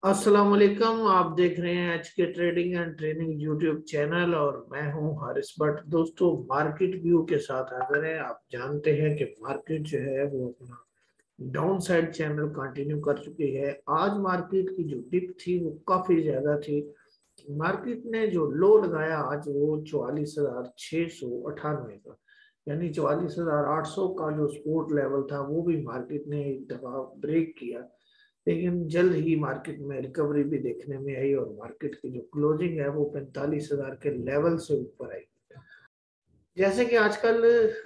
अस्सलाम वालेकुम। आप देख रहे हैं एच के trading and training YouTube channel और मैं हूं हारिस भट्ट। दोस्तों, मार्केट व्यू के साथ हाजिर हैं। आप जानते हैं कि मार्केट जो है वो अपना डाउन साइड चैनल कंटिन्यू कर चुकी है। आज मार्केट की जो डिप थी वो काफी ज्यादा थी। मार्केट ने जो लो लगाया आज वो 44,698 का, यानी 44,800 का जो सपोर्ट लेवल था वो भी मार्केट ने एक दफा ब्रेक किया। लेकिन जल्द ही मार्केट में रिकवरी भी देखने में आई और मार्केट की जो क्लोजिंग है वो 45,000 के लेवल से ऊपर आई। जैसे कि आजकल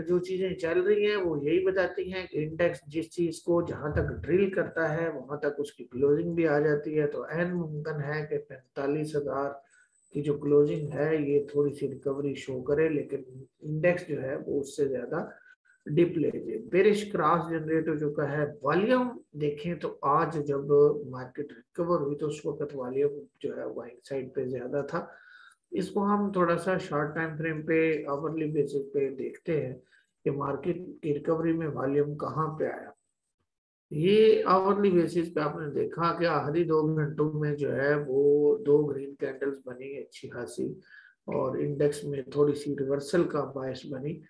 जो चीजें चल रही हैं वो यही बताती हैं कि इंडेक्स जिस चीज को जहां तक ड्रिल करता है वहां तक उसकी क्लोजिंग भी आ जाती है। तो एन मुमकिन है कि 45,000 की जो क्लोजिंग है ये थोड़ी सी रिकवरी शो करे, लेकिन इंडेक्स जो है वो उससे ज्यादा डिप ले जाए। बेरिश क्रॉस जनरेट हो चुका है। वॉल्यूम देखें तो आज जब मार्केट रिकवर हुई तो उस वक्त वॉल्यूम जो है वाइंग साइड पे ज्यादा था। इसको हम थोड़ा सा शॉर्ट टाइम फ्रेम पे आवरली बेसिस पे देखते हैं कि मार्केट की रिकवरी में वॉल्यूम कहाँ पे आया। ये आवरली बेसिस पे आपने देखा कि आखिरी 2 घंटों में जो है वो दो ग्रीन कैंडल्स बनी अच्छी खासी, और इंडेक्स में थोड़ी सी रिवर्सल का बायस बनी,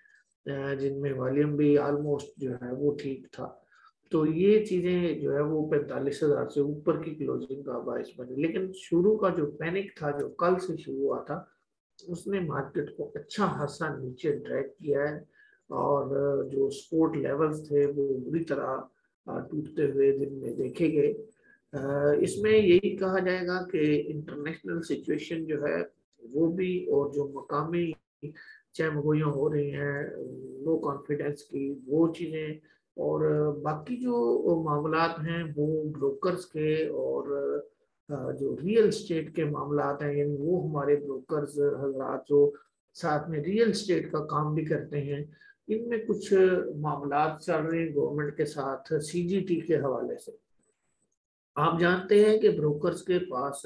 जिनमें वॉल्यूम भी ऑलमोस्ट जो है वो ठीक था। तो ये चीजें जो है वो 45,000 से ऊपर की क्लोजिंग का बायस बनी। लेकिन शुरू का जो पैनिक था जो कल से शुरू हुआ था उसने मार्केट को अच्छा खासा नीचे ड्रैग किया है, और जो सपोर्ट लेवल्स थे वो बुरी तरह टूटते हुए दिन में देखे गए। इसमें यही कहा जाएगा कि इंटरनेशनल सिचुएशन जो है वो भी, और जो मकामी चहमगोइयाँ हो रही हैं लो कॉन्फिडेंस की, वो चीज़ें, और बाकी जो मामलात हैं वो ब्रोकर्स के और जो रियल स्टेट के मामलात हैं, यानी वो हमारे ब्रोकर्स हजरात जो साथ में रियल स्टेट का काम भी करते हैं, इनमें कुछ मामलात चल रहे हैं गवर्नमेंट के साथ सीजीटी के हवाले से। आप जानते हैं कि ब्रोकर्स के पास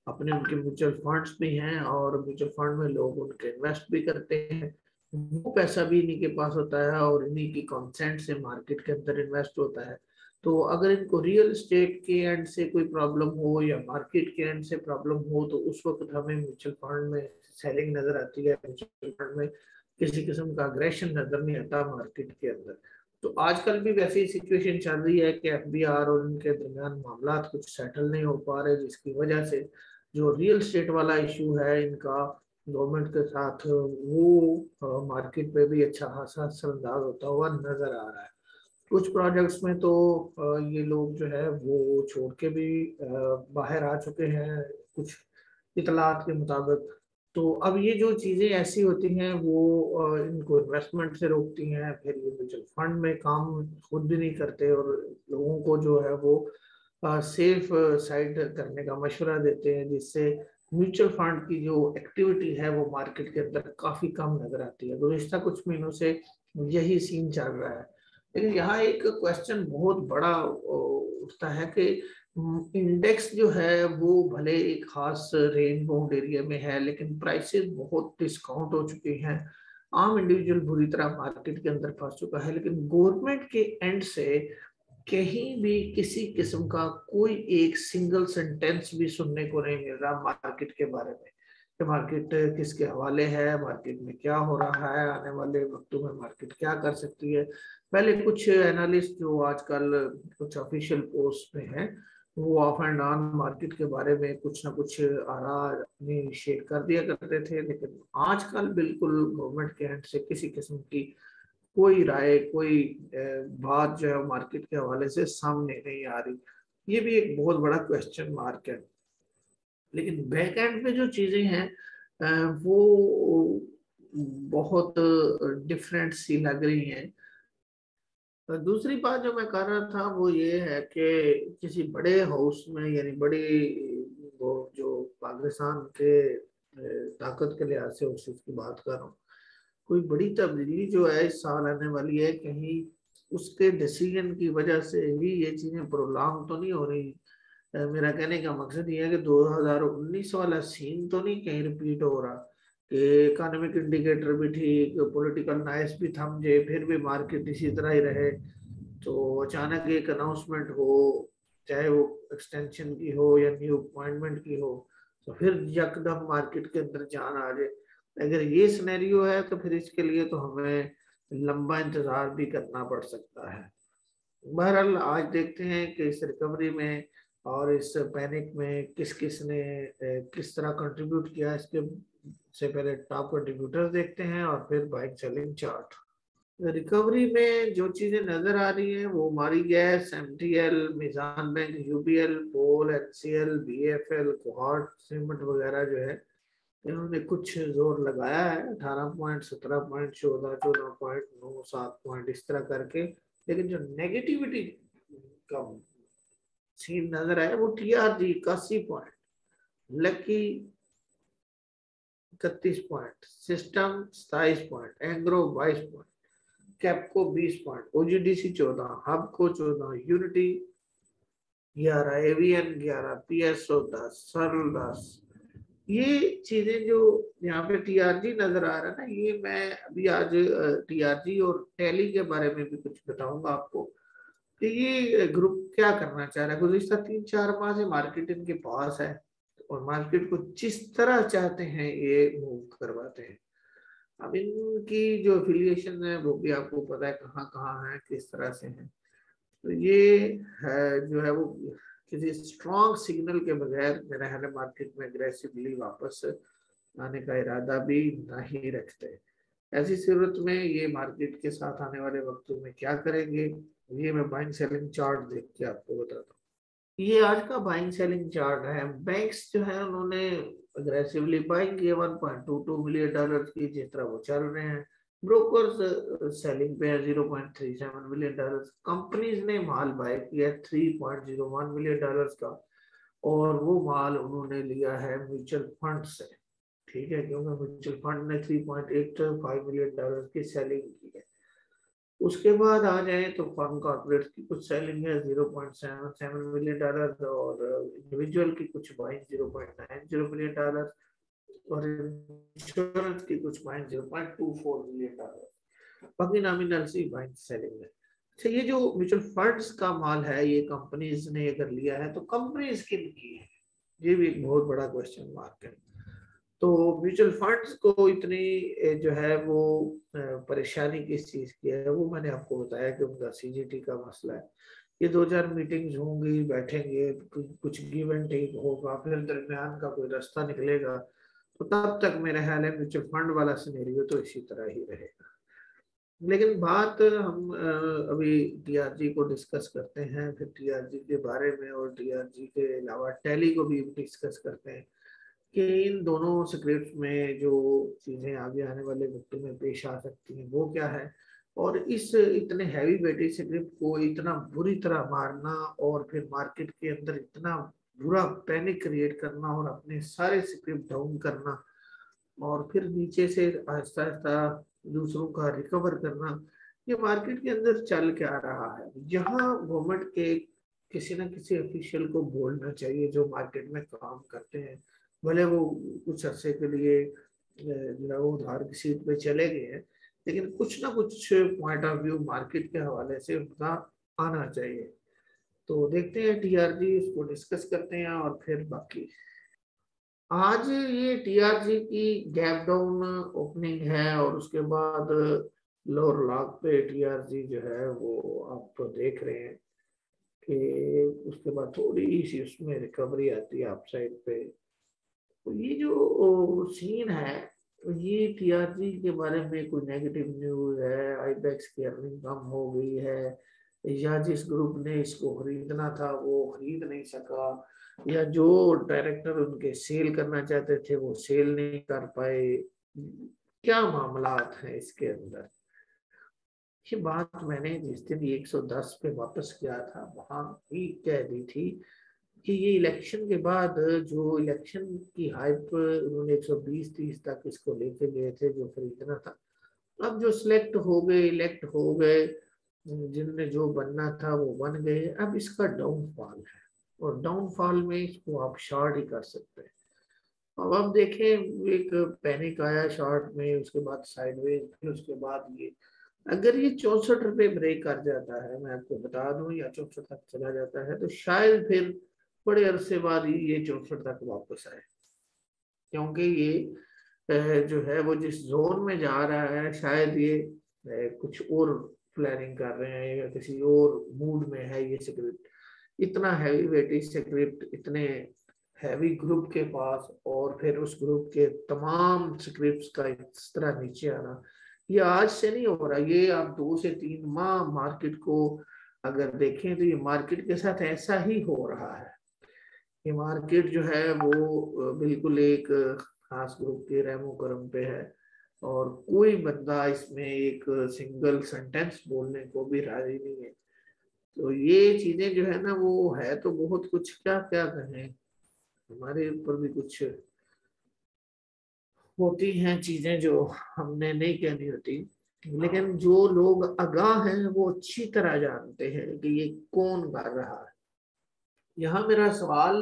अपने उनके म्यूचुअल फंड्स भी हैं और म्यूचुअल फंड में लोग उनके इन्वेस्ट भी करते हैं। वो पैसा भी इन्हीं के पास होता है और इन्हीं की कंसेंट से मार्केट के अंदर इन्वेस्ट होता है। तो अगर इनको रियल एस्टेट के एंड से कोई प्रॉब्लम हो या मार्केट के एंड से प्रॉब्लम हो तो उस वक्त हमें म्यूचुअल फंड में सेलिंग नजर आती है। म्यूचुअल फंड में किसी किस्म का अग्रेशन नजर नहीं आता मार्केट के अंदर। तो आजकल भी वैसी सिचुएशन चल रही है कि एफबीआर और उनके दरमियान मामला कुछ सेटल नहीं हो पा रहे, जिसकी वजह से जो रियल स्टेट वाला इशू है इनका गवर्नमेंट के साथ वो मार्केट पे भी अच्छा खासा असरअंदाज होता हुआ नजर आ रहा है। कुछ प्रोजेक्ट्स में तो ये लोग जो है वो छोड़ के भी बाहर आ चुके हैं कुछ इतलात के मुताबिक। तो अब ये जो चीजें ऐसी होती हैं वो इनको इन्वेस्टमेंट से रोकती हैं, फिर ये म्यूचुअल फंड में काम खुद भी नहीं करते और लोगों को जो है वो सेफ साइड करने का मशवरा देते हैं, जिससे म्यूचुअल फंड की जो एक्टिविटी है वो मार्केट के अंदर काफी कम नजर आती है। गुज़िश्ता कुछ महीनों से यही सीन चल रहा है। लेकिन यहाँ एक क्वेश्चन बहुत बड़ा उठता है कि इंडेक्स जो है वो भले एक खास रेंज बाउंड एरिया में है लेकिन प्राइसेस बहुत डिस्काउंट हो चुकी हैं। आम इंडिविजुअल बुरी तरह मार्केट के अंदर फंस चुका है, लेकिन गवर्नमेंट के एंड से कहीं भी किसी किस्म का कोई एक सिंगल सेंटेंस भी सुनने को नहीं मिल रहा मार्केट के बारे में कि मार्केट किसके हवाले है, मार्केट में क्या हो रहा है, आने वाले वक्तों में मार्केट क्या कर सकती है। पहले कुछ एनालिस्ट जो आजकल कुछ ऑफिशियल पोस्ट पे हैं वो ऑफ एंड ऑन मार्केट के बारे में कुछ ना कुछ आरा अपनी शेयर कर दिया करते थे, लेकिन आजकल बिल्कुल गवर्नमेंट के एंड से किसी किस्म की कोई राय, कोई बात जो है मार्केट के हवाले से सामने नहीं आ रही। ये भी एक बहुत बड़ा क्वेश्चन मार्क है। लेकिन बैक एंड पे जो चीजें हैं वो बहुत डिफरेंट सी लग रही हैं। दूसरी बात जो मैं कर रहा था वो ये है कि किसी बड़े हाउस में, यानी बड़ी वो जो पाकिस्तान के ताकत के लिहाज से उस चीज की बात कर रहा हूँ, कोई बड़ी तब्दीली जो है इस साल आने वाली है, कहीं उसके डिसीजन की वजह से ही ये चीजें प्रोलॉन्ग तो नहीं हो रही। मेरा कहने का मकसद ये है कि 2019 वाला सीन तो नहीं कहीं रिपीट हो रहा कि इकोनॉमिक इंडिकेटर भी ठीक, पॉलिटिकल नाइस भी थम जाए, फिर भी मार्केट इसी तरह ही रहे, तो अचानक एक अनाउंसमेंट हो चाहे वो एक्सटेंशन की हो या न्यू अपॉइंटमेंट की हो, तो फिर यकदम मार्केट के अंदर जान आ जाए। अगर ये सिनेरियो है तो फिर इसके लिए तो हमें लंबा इंतजार भी करना पड़ सकता है। बहरहाल आज देखते हैं कि इस रिकवरी में और इस पैनिक में किस किस ने किस तरह कंट्रीब्यूट किया। इसके से पहले टॉप कंट्रीब्यूटर देखते हैं और फिर बाइंग सेलिंग चार्ट। रिकवरी में जो चीजें नजर आ रही हैं वो हमारी गैस, एमटीएल, मिजान बैंक, यूबीएल, पोल, एचसीएल, बीएफएल, कोहार्ट सीमेंट वगैरह जो है इन्होंने कुछ जोर लगाया है। 18 पॉइंट, 17 पॉइंट, 14, 14 पॉइंट, 9, 7 पॉइंट इस तरह करके। लेकिन जो नेगेटिविटी का सीन नजर आया वो TRG 81 point, lucky 31 point, system 27 point, Engro 22 point, Capco 20 point, OGDC 14, हबको 14, unity 11, AVN 11, PSO 10, सरल 10। ये चीजें जो यहाँ पे टीआरजी नजर आ रहा है ना, ये मैं अभी आज टीआरजी और टैली के बारे में भी कुछ बताऊंगा आपको कि ये ग्रुप क्या करना चाह रहा है। गुज़िश्ता 3-4 माह से मार्केट इनके पास है और मार्केट को जिस तरह चाहते हैं ये मूव करवाते हैं। अब इनकी जो एफिलिएशन है वो भी आपको पता है कहाँ कहाँ है, किस तरह से है। तो ये है जो है वो किसी स्ट्रॉन्ग सिग्नल के बगैर मेरा ख्याल मार्केट में अग्रेसिवली वापस आने का इरादा भी नहीं रखते। ऐसी सूरत में ये मार्केट के साथ आने वाले वक्तों में क्या करेंगे, ये मैं बाइंग सेलिंग चार्ट देख के आपको बताता हूँ। ये आज का बाइंग सेलिंग चार्ट है। बैंक्स जो है उन्होंने अग्रेसिवली बाइंग किया, $1.22 मिलियन की, जिस तरह वो चल रहे हैं। ब्रोकर्स सेलिंग पे है $0.37 मिलियन। कंपनीज ने माल बाय किया $3.01 मिलियन का, और वो माल उन्होंने लिया है म्यूचुअल फंड से। ठीक है, क्योंकि म्यूचुअल फंड ने $3.85 मिलियन की सेलिंग की है। उसके बाद आ जाए तो फर्म कॉर्पोरेट की कुछ सेलिंग है $0.77 मिलियन, और इंडिविजुअल की कुछ बाइंग $0.90 मिलियन, और इंश्योरेंस की कुछ बाइंग $0.24 मिलियन। बाकी नॉमिनल सी बाइंग सेलिंग है। अच्छा, ये जो म्यूचुअल फंड्स का माल है ये कंपनीज ने अगर लिया है तो कंपनीज किन की है, ये भी एक बहुत बड़ा क्वेश्चन मार्क है। तो म्यूचुअल फंड्स को इतनी जो है वो परेशानी किस चीज की है, वो मैंने आपको बताया कि उनका सीजीटी का मसला है। ये 2-4 मीटिंग्स होंगी, बैठेंगे, कुछ गिव एंड टेक होगा, फिर दरमियान का कोई रास्ता निकलेगा। तो तब तक मेरा ख्याल है म्यूचुअल फंड वाला सिनेरियो तो इसी तरह ही रहेगा। लेकिन बात हम अभी टीआरजी को डिस्कस करते हैं, फिर टीआरजी के बारे में और टीआरजी के अलावा टैली को भी डिस्कस करते हैं कि इन दोनों स्क्रिप्ट में जो चीजें आगे आने वाले वक्तों में पेश आ सकती हैं वो क्या है, और इस इतने हैवी वेटेज स्क्रिप्ट को इतना बुरी तरह मारना और फिर मार्केट के अंदर इतना बुरा पैनिक क्रिएट करना और अपने सारे स्क्रिप्ट डाउन करना और फिर नीचे से आहिस्ता आहिस्ता दूसरों का रिकवर करना, ये मार्केट के अंदर चल क्या रहा है। यहाँ गवर्नमेंट के किसी न किसी ऑफिशियल को बोलना चाहिए जो मार्केट में काम करते हैं, भले वो कुछ अरसे के लिए जो है वो उधार की सीट पे चले गए हैं, लेकिन कुछ ना कुछ पॉइंट ऑफ व्यू मार्केट के हवाले से उनका आना चाहिए। तो देखते हैं टीआरजी, इसको डिस्कस करते हैं और फिर बाकी। आज ये टीआरजी की गैप डाउन ओपनिंग है और उसके बाद लोअर लॉक पे टीआरजी जो है वो आप देख रहे हैं कि उसके बाद थोड़ी सी उसमें रिकवरी आती है अपसाइड पे। तो ये जो सीन है, तो ये टीआरजी के बारे में कोई नेगेटिव न्यूज है, आईबेक्स की अर्निंग कम हो गई है, या जिस ग्रुप ने इसको खरीदना था वो खरीद नहीं सका, या जो डायरेक्टर उनके सेल करना चाहते थे वो सेल नहीं कर पाए, क्या मामलात हैं इसके अंदर। ये बात मैंने जिस दिन 110 पे वापस किया था वहां भी कह दी थी कि ये इलेक्शन के बाद जो इलेक्शन की हाइप उन्होंने 120-30 तक इसको लेके गए थे जो खरीदना था, अब जो सिलेक्ट हो गए, इलेक्ट हो गए, जिनने जो बनना था वो बन गए, अब इसका डाउनफॉल है और डाउनफॉल में इसको आप शॉर्ट ही कर सकते हैं। अब देखें, एक पैनिक आया शॉर्ट में, उसके बाद साइडवेज, फिर उसके बाद ये अगर ये 64 रुपये ब्रेक कर जाता है, मैं आपको बता दूं, या 64 तक चला जाता है, तो शायद फिर बड़े अरसे बाद ही ये 64 तक वापस आए, क्योंकि ये जो है वो जिस जोन में जा रहा है, शायद ये कुछ और प्लानिंग कर रहे हैं या किसी और मूड में है ये स्क्रिप्ट। इतना हैवी वेटेज स्क्रिप्ट इतने हैवी ग्रुप के पास, और फिर उस ग्रुप के तमाम स्क्रिप्ट्स का इस तरह नीचे आना, ये आज से नहीं हो रहा। ये आप 2 से 3 माह मार्केट को अगर देखें तो ये मार्केट के साथ ऐसा ही हो रहा है। ये मार्केट जो है वो बिल्कुल एक खास ग्रुप के रहमो करम पे है, और कोई बंदा इसमें एक सिंगल सेंटेंस बोलने को भी राजी नहीं है। तो ये चीजें जो है ना, वो है तो बहुत कुछ, क्या क्या कहें, हमारे ऊपर भी कुछ होती हैं चीजें जो हमने नहीं कहनी होती, लेकिन जो लोग आगाह हैं वो अच्छी तरह जानते हैं कि ये कौन कर रहा है। यहाँ मेरा सवाल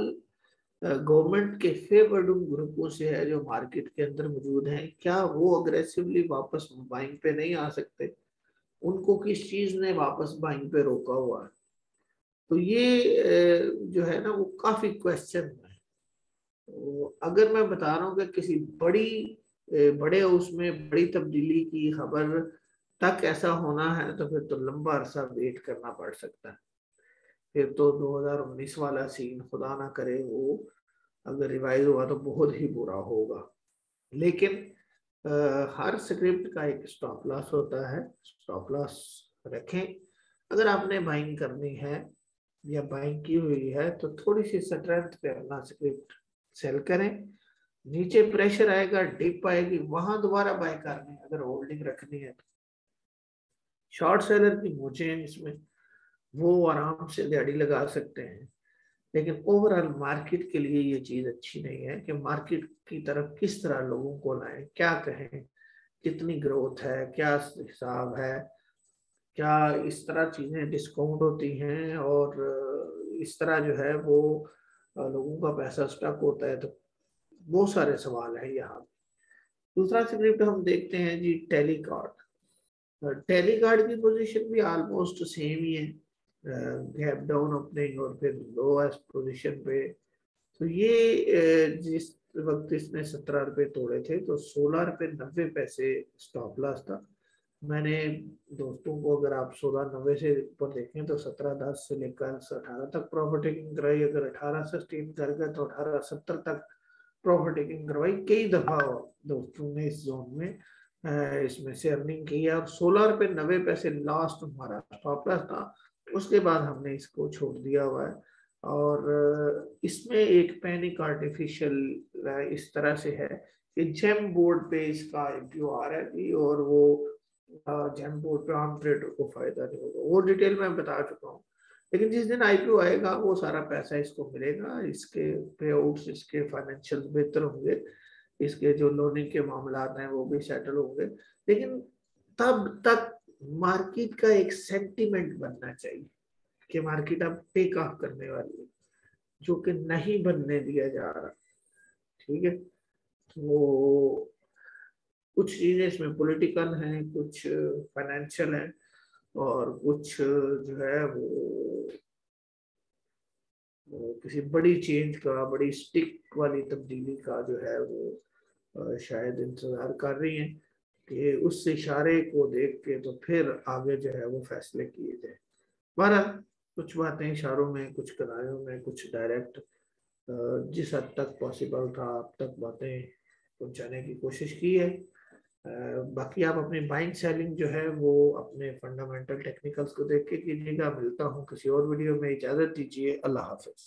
गवर्नमेंट के फेवर्ड उन ग्रुपों से है जो मार्केट के अंदर मौजूद हैं, क्या वो अग्रेसिवली वापस बाइंग पे नहीं आ सकते? उनको किस चीज ने वापस बाइंग पे रोका हुआ है? तो ये जो है ना वो काफी क्वेश्चन है। तो अगर मैं बता रहा हूँ कि किसी बड़े उसमें बड़ी तब्दीली की खबर तक ऐसा होना है, तो फिर तो लंबा अरसा वेट करना पड़ सकता है। फिर तो 2019 वाला सीन खुदा ना करे वो अगर रिवाइज हुआ तो बहुत ही बुरा होगा। लेकिन हर स्क्रिप्ट का एक स्टॉप लॉस होता है, स्टॉप लॉस रखें। अगर आपने बाइंग करनी है या बाइंग की हुई है तो थोड़ी सी स्ट्रेंथ पे अपना स्क्रिप्ट सेल करें। नीचे प्रेशर आएगा, डिप आएगी, वहां दोबारा बाय करनी है अगर होल्डिंग रखनी है तो। शॉर्ट सेलर की मोचे हैं इसमें, वो आराम से दिहाड़ी लगा सकते हैं। लेकिन ओवरऑल मार्केट के लिए ये चीज अच्छी नहीं है कि मार्केट की तरफ किस तरह लोगों को लाएं, क्या कहें, कितनी ग्रोथ है, क्या हिसाब है, क्या इस तरह चीजें डिस्काउंट होती हैं, और इस तरह जो है वो लोगों का पैसा स्टक होता है। तो बहुत सारे सवाल है यहाँ। दूसरा स्क्रिप्ट हम देखते हैं जी, टेलीकार्ड। टेलीकार्ड की पोजीशन भी ऑलमोस्ट सेम ही है, गैप डाउन ओपनिंग और फिर लोएस्ट पोजीशन पे। तो ये जिस वक्त इसने 17 रुपए तोड़े थे तो 16 रुपए 90 पैसे स्टॉप लॉस था। मैंने दोस्तों को, अगर आप 16.90 से ऊपर देखें तो 17.10 से लेकर 18 तक प्रॉफिट टेकिंग कराई, अगर 18 सस्टेन कर गए तो 18.70 तक प्रॉफिट टेकिंग करवाई। कई दफा दोस्तों ने इस जोन में इसमें से अर्निंग की है, और 16 रुपए 90 पैसे लास्ट हमारा स्टॉप लॉस था। उसके बाद हमने इसको छोड़ दिया हुआ है। और इसमें एक पैनिक आर्टिफिशियल इस तरह से है कि जेम बोर्ड पे इसका आईपीओ आ रहा है, और वो जेम बोर्ड पे आम ट्रेडर को फायदा नहीं होगा, वो डिटेल में बता चुका हूँ। लेकिन जिस दिन आईपीओ आएगा वो सारा पैसा इसको मिलेगा, इसके पे आउट्स, इसके फाइनेंशियल बेहतर होंगे, इसके जो लोनिंग के मामला हैं वो भी सेटल होंगे। लेकिन तब तक मार्केट का एक सेंटिमेंट बनना चाहिए कि मार्केट अब टेक ऑफ करने वाली है, जो कि नहीं बनने दिया जा रहा। ठीक है, तो कुछ चीजें इसमें पॉलिटिकल हैं, कुछ फाइनेंशियल हैं, और कुछ जो है वो किसी बड़ी चेंज का, बड़ी स्टिक वाली तब्दीली का जो है वो शायद इंतजार कर रही हैं कि उस इशारे को देख के तो फिर आगे जो है वो फैसले किए जाए। बहरहाल कुछ बातें इशारों में, कुछ किनारों में, कुछ डायरेक्ट जिस हद तक पॉसिबल था अब तक बातें पहुंचाने की कोशिश की है। बाकी आप अपनी बाइंग सेलिंग जो है वो अपने फंडामेंटल टेक्निकल्स को देख के कीजिएगा। मिलता हूँ किसी और वीडियो में, इजाजत दीजिए, अल्लाह हाफिज।